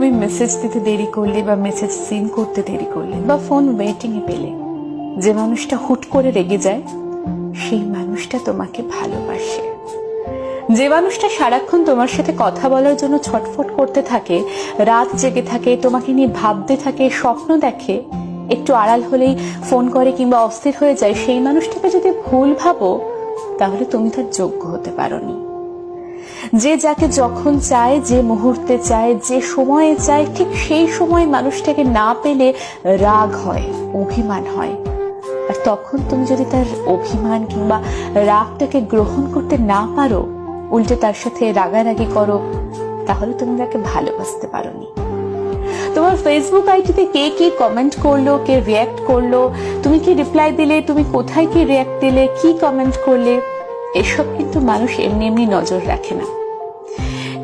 তুমি মেসেজ দিতে দেরি করলে বা মেসেজ সিন করতে দেরি করলে বা ফোন ওয়েটিং এ পেলে, যে মানুষটা হুট করে রেগে যায় সেই মানুষটা তোমাকে ভালোবাসে। যে মানুষটা সারাক্ষণ তোমার সাথে কথা বলার জন্য ছটফট করতে থাকে, রাত জেগে থাকে, তোমাকে নিয়ে ভাবতে থাকে, স্বপ্ন দেখে, একটু আড়াল হলেই ফোন করে কিংবা অস্থির হয়ে যায়, সেই মানুষটাকে যদি ভুল ভাবো তাহলে তুমি তার যোগ্য হতে পারোনি। যে যাকে যখন চায়, যে মুহূর্তে চায়, যে সময়ে চায়, ঠিক সেই সময় মানুষটাকে না পেলে রাগ হয়, অভিমান হয়। আর তখন তুমি যদি তার অভিমান কিংবা রাগটাকে গ্রহণ করতে না পারো, উল্টে তার সাথে রাগারাগি করো, তাহলে তুমি তাকে ভালোবাসতে পারোনি। তোমার ফেসবুক আইডিতে কে কি কমেন্ট করলো, কে রিয়াক্ট করলো, তুমি কি রিপ্লাই দিলে, তুমি কোথায় কি রিয়াক্ট দিলে, কি কমেন্ট করলে, এসব কিন্তু মানুষ এমনি এমনি নজর রাখে না।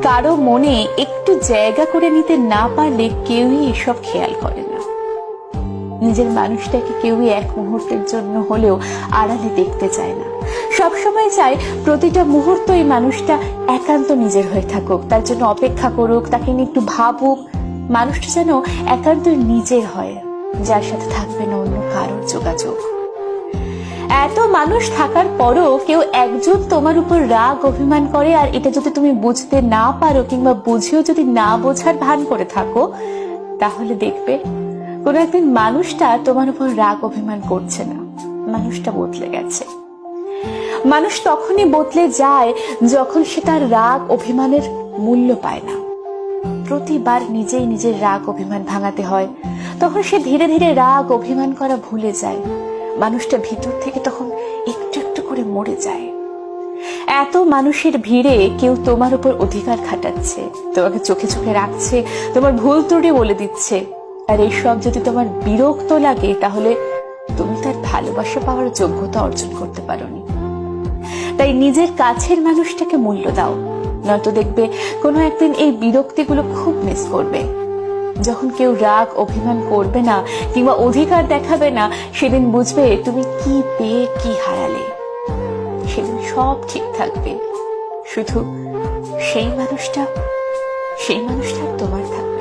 কারো মনে একটু জায়গা করে নিতে না পারলে কেউই এসব খেয়াল করে না। নিজের মানুষটাকে কেউই এক মুহূর্তের জন্য হলেও আড়ালে দেখতে চায় না। সবসময় চায় প্রতিটা মুহূর্ত এই মানুষটা একান্ত নিজের হয়ে থাকুক, তার জন্য অপেক্ষা করুক, তাকে নিয়ে একটু ভাবুক। মানুষটা যেন একান্ত নিজের হয়, যার সাথে থাকবে না অন্য কারোর যোগাযোগ। এত মানুষ থাকার পরও কেউ একজন তোমার উপর রাগ অভিমান করে, আর এটা যদি তুমি বুঝতে না পারো কিংবা বুঝেও যদি না বোঝার ভান করে থাকো, তাহলে দেখবে কোন একদিন মানুষটা তোমার উপর রাগ অভিমান করছে না, মানুষটা বদলে গেছে। মানুষ তখনই বদলে যায় যখন সে তার রাগ অভিমানের মূল্য পায় না। প্রতিবার নিজেই নিজের রাগ অভিমান ভাঙাতে হয়, তখন সে ধীরে ধীরে রাগ অভিমান করা ভুলে যায়। মানুষটা ভিতর থেকে তখন একটু একটু করে মরে যায়। এত মানুষের ভিড়ে কেউ তোমার উপর অধিকার খাটাচ্ছে, তোমাকে চোখে চোখে রাখছে, তোমার ভুল ত্রুটি বলে দিচ্ছে, আর এইসব যদি তোমার বিরক্ত লাগে, তাহলে তুমি তার ভালোবাসা পাওয়ার যোগ্যতা অর্জন করতে পারোনি। তাই নিজের কাছের মানুষটাকে মূল্য দাও, নয়তো দেখবে কোনো একদিন এই বিরক্তিগুলো খুব মিস করবে। যখন কেউ রাগ অভিমান করবে না কিংবা অধিকার দেখাবে না, সেদিন বুঝবে তুমি কি পেয়ে কি হারালে। সেদিন সব ঠিক থাকবে, শুধু সেই মানুষটা তোমার থাকবে।